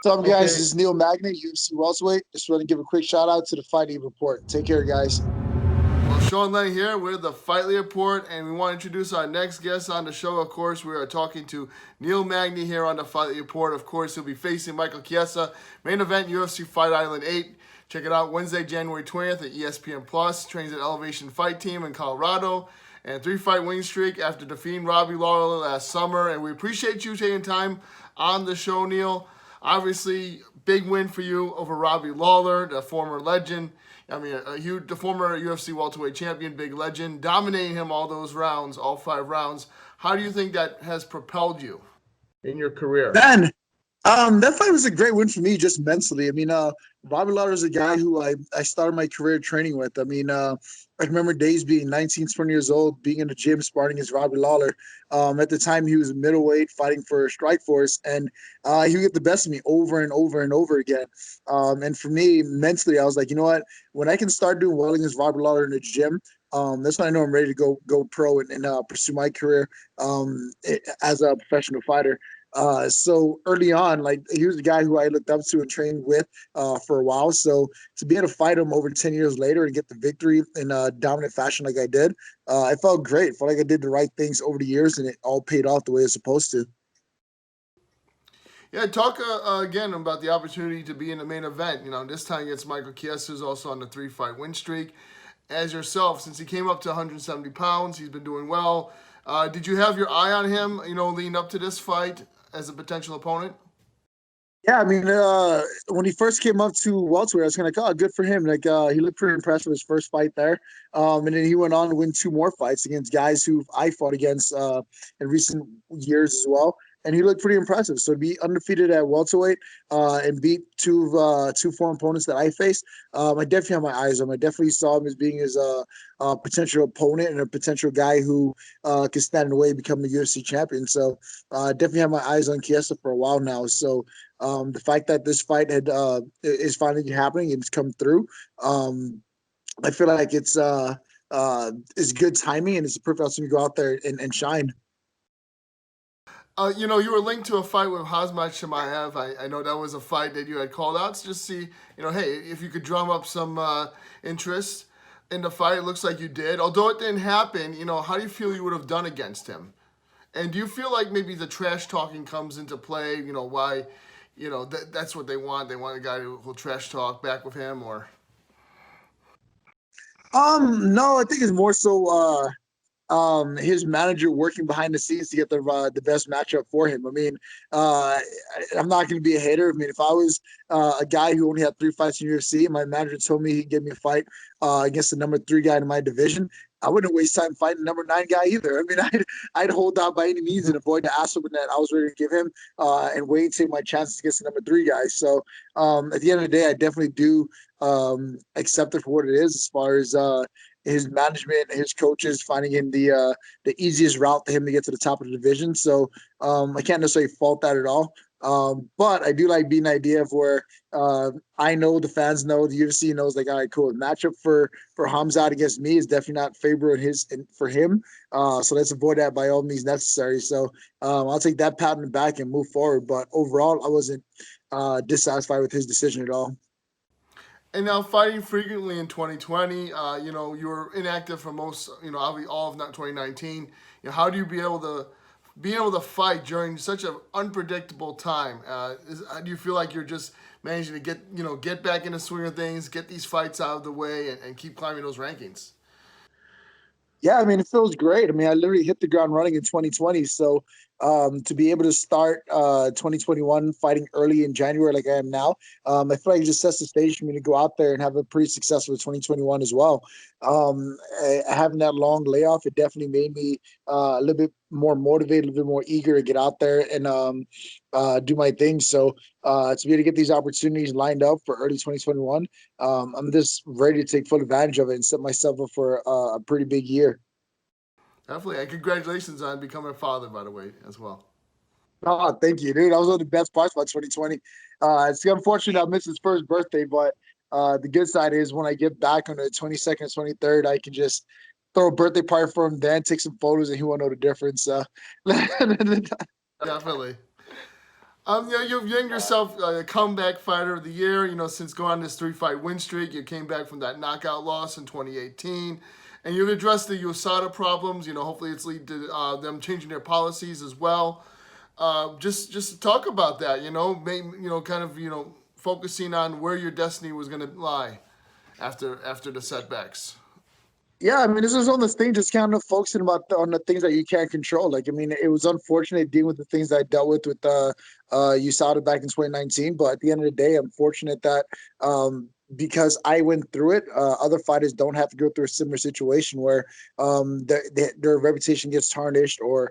What's up, guys? Okay. This is Neil Magny, UFC Welterweight. Just want to give a quick shout out to the Fightlete Report. Take care, guys. Well, Sean Lennon here with the Fightlete Report, and we want to introduce our next guest on the show. Of course, we are talking to Neil Magny here on the Fightlete Report. Of course, he'll be facing Michael Chiesa. Main event, UFC Fight Island 8. Check it out Wednesday, January 20th at ESPN Plus. Trains at Elevation Fight Team in Colorado. And 3-fight winning streak after defeating Robbie Lawler last summer. And we appreciate you taking time on the show, Neil. Obviously, big win for you over Robbie Lawler, the former legend. The former UFC Welterweight Champion, big legend, dominating him all those rounds, all 5 rounds. How do you think that has propelled you in your career? Man, that fight was a great win for me just mentally. Robbie Lawler is a guy who I started my career training with. I remember days being 19, 20 years old, being in the gym, sparring against Robbie Lawler. At the time, he was a middleweight fighting for Strikeforce, and he would get the best of me over and over and over again. And for me, mentally, I was like, you know what? When I can start doing well against Robbie Lawler in the gym, that's when I know I'm ready to go pro and pursue my career as a professional fighter. So early on, like he was the guy who I looked up to and trained with for a while. So to be able to fight him over 10 years later and get the victory in a dominant fashion like I did, I felt great. I felt like I did the right things over the years and it all paid off the way it's supposed to. Yeah, talk again about the opportunity to be in the main event. This time against Michael Chiesa, who's also on the 3-fight win streak. As yourself, since he came up to 170 pounds, he's been doing well. Did you have your eye on him, leading up to this fight as a potential opponent? Yeah, when he first came up to welterweight, I was kind of like, oh, good for him. He looked pretty impressed with his first fight there. And then he went on to win 2 more fights against guys who I fought against in recent years as well. And he looked pretty impressive. So to be undefeated at welterweight and beat two foreign opponents that I faced, I definitely have my eyes on him. I definitely saw him as being his potential opponent and a potential guy who could stand in the way and become a UFC champion. So definitely have my eyes on Chiesa for a while now. So the fact that this fight is finally happening and it's come through, I feel like it's good timing and it's a perfect opportunity to go out there and shine. You were linked to a fight with Hazmat Shemaev. I know that was a fight that you had called out to just see, hey, if you could drum up some interest in the fight. It looks like you did. Although it didn't happen, how do you feel you would have done against him? And do you feel like maybe the trash talking comes into play? Why, that's what they want. They want a guy who will trash talk back with him, or? No, I think it's more so his manager working behind the scenes to get the best matchup for him. I'm not going to be a hater. If I was a guy who only had 3 fights in UFC and my manager told me he'd give me a fight against the number 3 guy in my division, I wouldn't waste time fighting the number 9 guy either. I'd hold out by any means and avoid the ass whooping that I was ready to give him and wait and take my chances against the number 3 guy. So at the end of the day, I definitely do accept it for what it is as far as his management, his coaches finding him the easiest route to him to get to the top of the division. So I can't necessarily fault that at all. But I do like being the idea of where I know the fans know, the UFC knows, like, all right, cool. The matchup for Hamzat against me is definitely not favorable for him. So let's avoid that by all means necessary. So I'll take that pat on the back and move forward. But overall, I wasn't dissatisfied with his decision at all. And now fighting frequently in 2020, you were inactive for most, all of 2019. How do you be able to fight during such an unpredictable time? Do you feel like you're just managing to get back in the swing of things, get these fights out of the way, and keep climbing those rankings? Yeah, it feels great. I literally hit the ground running in 2020. So to be able to start 2021 fighting early in January like I am now, I feel like it just sets the stage for me to go out there and have a pretty successful 2021 as well. Having that long layoff, it definitely made me a little bit more motivated, a little bit more eager to get out there and do my thing. So to be able to get these opportunities lined up for early 2021, I'm just ready to take full advantage of it and set myself up for a pretty big year. Definitely. And congratulations on becoming a father, by the way, as well. Oh, thank you, dude. That was one of the best parts about 2020. It's unfortunate I missed his first birthday, but the good side is when I get back on the 22nd, 23rd, I can just throw a birthday party for him then, take some photos, and he won't know the difference. Definitely. Yeah, you've named yourself a comeback fighter of the year. You know, since going on this 3-fight win streak, you came back from that knockout loss in 2018, and you've addressed the USADA problems. You know, hopefully it's lead to them changing their policies as well. Just talk about that. You know, kind of focusing on where your destiny was going to lie after the setbacks. Yeah, I mean, this is on the thing, just kind of focusing on the things that you can't control. Like, I mean, it was unfortunate dealing with the things that I dealt with USADA back in 2019. But at the end of the day, I'm fortunate that because I went through it, other fighters don't have to go through a similar situation where their reputation gets tarnished or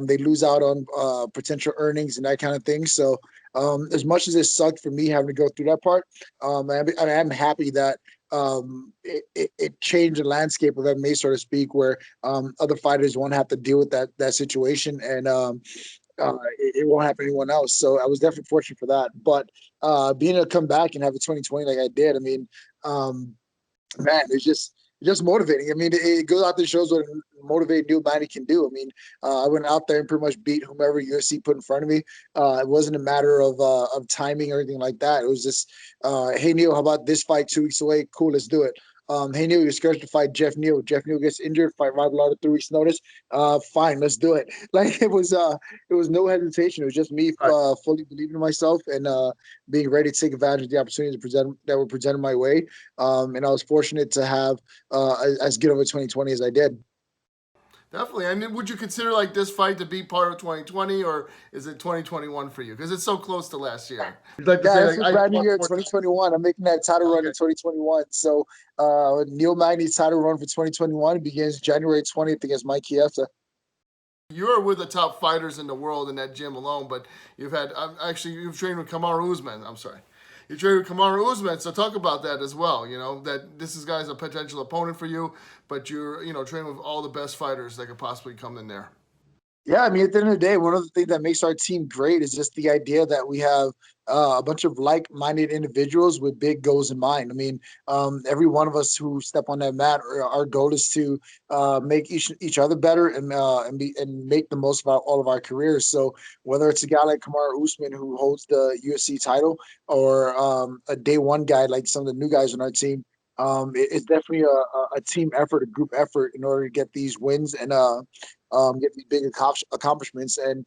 they lose out on potential earnings and that kind of thing. So as much as it sucked for me having to go through that part, I'm happy that it changed the landscape of MMA, so to speak, where other fighters won't have to deal with that situation, and it won't happen to anyone else. So I was definitely fortunate for that. But being able to come back and have a 2020 like I did, I mean, man, it's just motivating. I mean, it goes out there, shows what motivated Neil Magny can do. I mean, I went out there and pretty much beat whomever UFC put in front of me. It wasn't a matter of timing or anything like that. It was just, hey Neil, how about this fight 2 weeks away? Cool, let's do it. Hey Neil, you're scheduled to fight Jeff Neal. Jeff Neal gets injured. Fight Robbie Lawler 3 weeks notice. Fine, let's do it. Like it was no hesitation. It was just me fully believing in myself and being ready to take advantage of the opportunities that were presented my way. And I was fortunate to have as good of a 2020 as I did. Definitely. And would you consider like this fight to be part of 2020, or is it 2021 for you? Because it's so close to last year. You'd like to Yeah, say it's like a brand new year, 2021. I'm making that title run in 2021. So Neil Magny's title run for 2021 begins January 20th against Mike Chiesa. You're with the top fighters in the world in that gym alone, but you've trained with Kamaru Usman. I'm sorry. You trained with Kamaru Usman, so talk about that as well. You know, that this guy's a potential opponent for you, but you're, training with all the best fighters that could possibly come in there. Yeah, I mean, at the end of the day, one of the things that makes our team great is just the idea that we have a bunch of like-minded individuals with big goals in mind. I mean, every one of us who step on that mat, our goal is to make each other better and make the most of all of our careers. So whether it's a guy like Kamaru Usman who holds the UFC title, or a day one guy like some of the new guys on our team, it's definitely a team effort, a group effort in order to get these wins and get these big accomplishments. And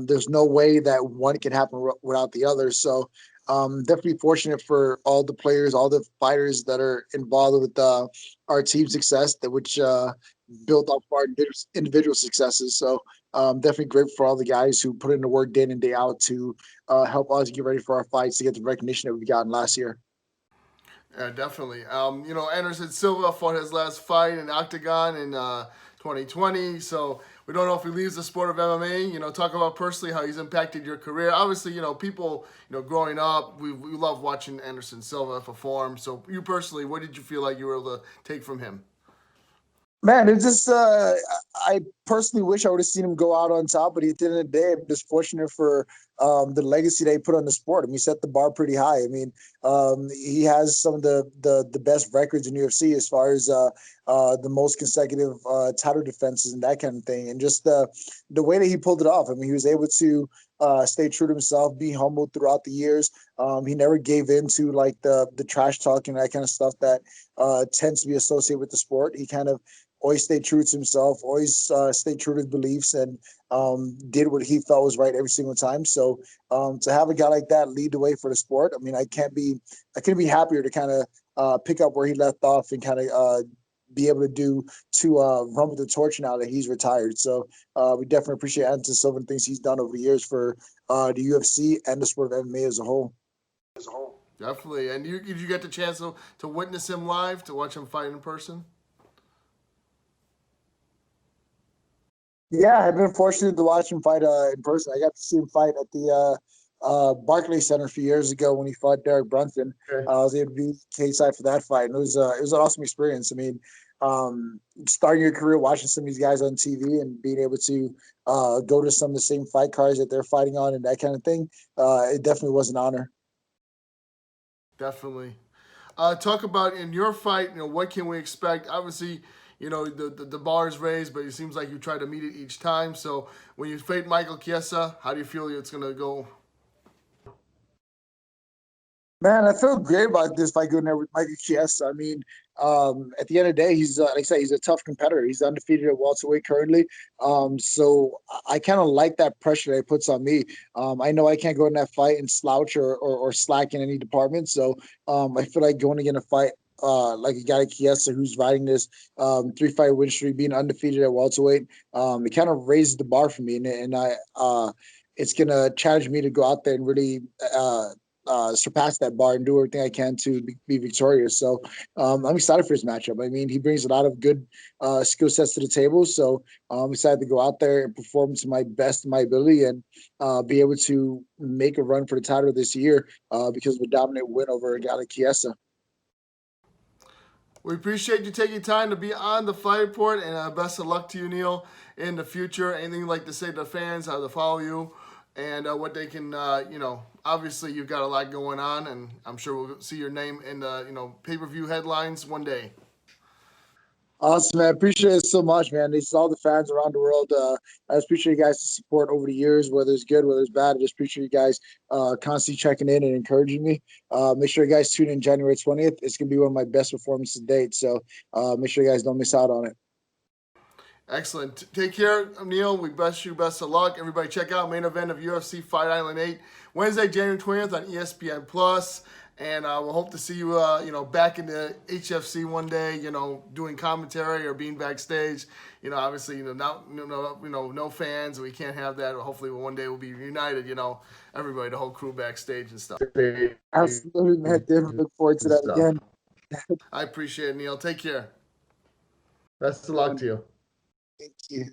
there's no way that one can happen without the other. So definitely fortunate for all the players, all the fighters that are involved with our team success, which built off our individual successes. So definitely grateful for all the guys who put in the work day in and day out to help us get ready for our fights to get the recognition that we've gotten last year. Yeah, definitely. Anderson Silva fought his last fight in Octagon in 2020. So we don't know if he leaves the sport of MMA. Talk about personally how he's impacted your career. Obviously, people, growing up, we love watching Anderson Silva perform. So you personally, what did you feel like you were able to take from him? Man, it's just I personally wish I would have seen him go out on top, but at the end of the day, I'm just fortunate for the legacy that he put on the sport. I mean, he set the bar pretty high. I mean, he has some of the best records in UFC as far as the most consecutive title defenses and that kind of thing, and just the way that he pulled it off. I mean, he was able to stay true to himself, be humble throughout the years. He never gave in to like the trash talking and that kind of stuff that tends to be associated with the sport. He kind of always stayed true to himself, always stayed true to his beliefs, and did what he felt was right every single time. So to have a guy like that lead the way for the sport, I mean, I couldn't be happier to kind of pick up where he left off and kind of be able to run with the torch now that he's retired. So we definitely appreciate Anderson Silva and things he's done over the years for the UFC and the sport of MMA as a whole. Definitely. And did you get the chance to witness him live, to watch him fight in person? Yeah, I've been fortunate to watch him fight in person. I got to see him fight at the Barclays Center a few years ago when he fought Derek Brunson. Okay. I was able to be K-side for that fight, and it was an awesome experience. I mean, starting your career watching some of these guys on TV and being able to go to some of the same fight cards that they're fighting on and that kind of thing, it definitely was an honor. Definitely. Talk about in your fight, what can we expect? Obviously, the bar is raised, but it seems like you try to meet it each time. So when you fight Michael Chiesa, how do you feel it's going to go? Man, I feel great about this fight going there with Michael Chiesa. I mean, at the end of the day, he's like I said, he's a tough competitor. He's undefeated at welterweight currently. So I kind of like that pressure that it puts on me. I know I can't go in that fight and slouch or slack in any department. So I feel like going against a fight like a guy like Chiesa who's riding this 3-fight win streak, being undefeated at welterweight, it kind of raises the bar for me, and I it's gonna challenge me to go out there and really surpass that bar and do everything I can to be victorious. So I'm excited for his matchup. I mean, he brings a lot of good skill sets to the table. So I'm excited to go out there and perform to my best of my ability and be able to make a run for the title this year because of a dominant win over a guy like Chiesa. We appreciate you taking time to be on the Fight Report, and best of luck to you, Neil, in the future. Anything you'd like to say to the fans, how to follow you, and what they can, obviously you've got a lot going on, and I'm sure we'll see your name in the, pay-per-view headlines one day. Awesome, man. I appreciate it so much, man. It's all the fans around the world. I just appreciate you guys' support over the years, whether it's good, whether it's bad. I just appreciate you guys constantly checking in and encouraging me. Make sure you guys tune in January 20th. It's going to be one of my best performances to date. So make sure you guys don't miss out on it. Excellent. Take care, Neil. We best you best of luck. Everybody check out main event of UFC Fight Island 8, Wednesday, January 20th on ESPN Plus. And we'll hope to see you, back in the HFC one day, doing commentary or being backstage. Obviously, no fans. We can't have that. Hopefully, one day we'll be united. Everybody, the whole crew backstage and stuff. Absolutely, man. Definitely look forward to that again. I appreciate it, Neil. Take care. Best of luck to you. Thank you.